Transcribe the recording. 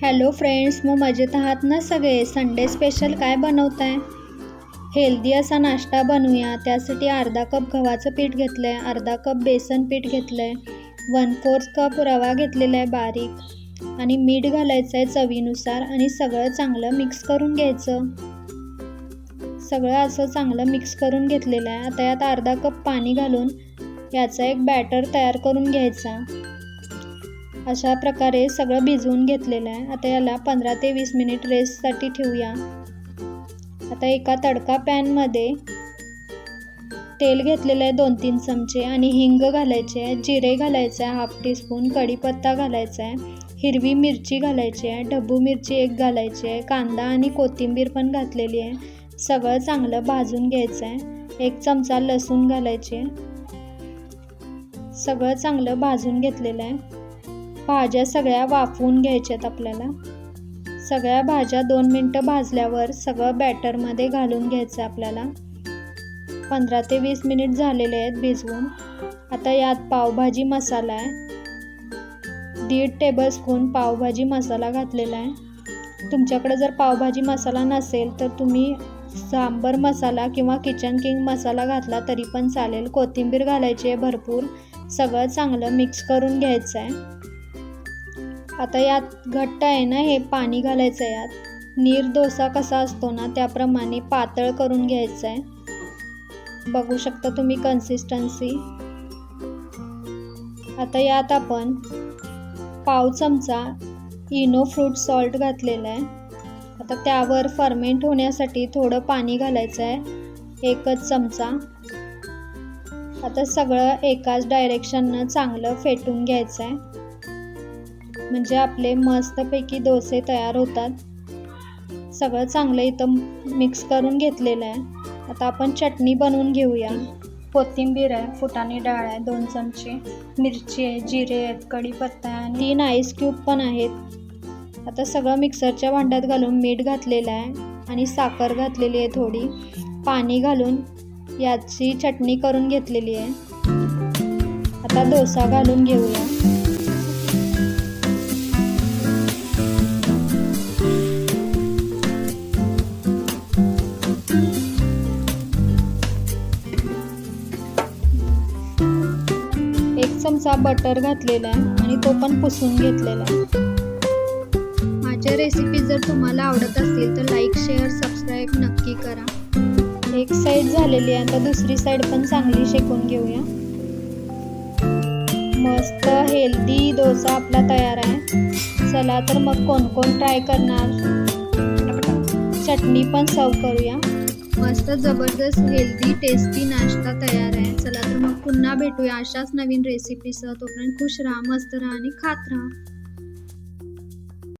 Hello friends, मग मजेत आहात ना सगळे? संडे स्पेशल काय बनवताय? हेल्दी असा नाश्ता बनवूया. त्यासाठी अर्धा कप गव्हाचं पीठ घेतलं आहे, अर्धा कप बेसन पीठ घेतलं आहे, 1/4 कप रवा घेतलेला आहे बारीक आणि मीठ घालायचं आहे चवीनुसार आणि सगळं चांगलं मिक्स करून घ्यायचं. सगळं असं चांगलं मिक्स करून घेतलेलं आहे. आता यात अर्धा कप पाणी घालून याचा एक बॅटर तयार करून घ्यायचा. अशा प्रकारे सगळं भिजवून घेतलेलं आहे. आता याला 15 ते 20 मिनिट रेस्टसाठी ठेवूया. आता एका तडका पॅनमध्ये तेल घेतलेलं आहे 2-3 चमचे आणि हिंग घालायचे आहे, जिरे घालायचे आहे 1/2 टीस्पून, कढीपत्ता घालायचा आहे, हिरवी मिरची घालायची आहे, ढबू मिरची एक घालायची आहे, कांदा आणि कोथिंबीर पण घातलेली आहे. सगळं चांगलं भाजून घ्यायचं आहे. 1 चमचा लसूण घालायचे. सगळं चांगलं भाजून घेतलेलं आहे. भाज्या सगळ्या वाफवून घ्यायच्यात आपल्याला. सगळ्या भाज्या 2 मिनटं भाजल्यावर सगळं बॅटरमध्ये घालून घ्यायचं आपल्याला. 15 ते 20 मिनिट झालेले आहेत भिजवून. आता यात पावभाजी मसाला आहे, 1.5 टेबलस्पून पावभाजी मसाला घातलेला आहे. तुमच्याकडे जर पावभाजी मसाला नसेल तर तुम्ही सांबर मसाला किंवा किचन किंग मसाला घातला तरी पण चालेल. कोथिंबीर घालायची आहे भरपूर. सगळं चांगलं मिक्स करून घ्यायचं आहे. आता यात घट्ट आहे ना, हे पाणी घालायचं आहे. यात नीर डोसा कसा असतो ना त्याप्रमाणे पातळ करून घ्यायचं आहे. बघू शकता तुम्ही कन्सिस्टन्सी. आता यात आपण पाव चमचा इनो फ्रूट सॉल्ट घातलेला आहे. आता त्यावर फर्मेंट होण्यासाठी थोडं पाणी घालायचं आहे, 1 चमचा. आता सगळं एकाच डायरेक्शननं चांगलं फेटून घ्यायचं आहे, म्हणजे आपले मस्तपैकी डोसे तयार होतात. सगळं चांगलं इथं मिक्स करून घेतलेलं आहे. आता आपण चटणी बनवून घेऊया. कोथिंबीर आहे, फुटाणे डाळ आहे 2 चमचे, मिरची आहे, जिरे आहेत, कढीपत्ता आहे आणि 3 आईस क्यूब पण आहेत. आता सगळं मिक्सरच्या भांड्यात घालून मीठ घातलेलं आहे आणि साखर घातलेली आहे थोडी. पाणी घालून याची चटणी करून घेतलेली आहे. आता डोसा घालून घेऊया. चमचा बटर घातलेला आहे आणि तो पण पुसून घेतलेला आहे. माझ्या रेसिपी जर तुम्हाला आवडत असतील तर लाईक, शेअर, सबस्क्राईब नक्की करा. एक साईड झालेली आहे, आता दुसरी साईड पण चांगली शेकून घेऊया. मस्त हेल्दी डोसा आपला तयार आहे. चला तर मग कोण कोण ट्राय करणार. चटणी पण सर्व करूया. मस्त जबरदस्त हेल्दी टेस्टी नाश्ता तयार आहे. चला तर मग पुन्हा भेटूया अशाच नवीन रेसिपीसह. तोपर्यंत खुश राहा, मस्त राहा आणि खात राहा.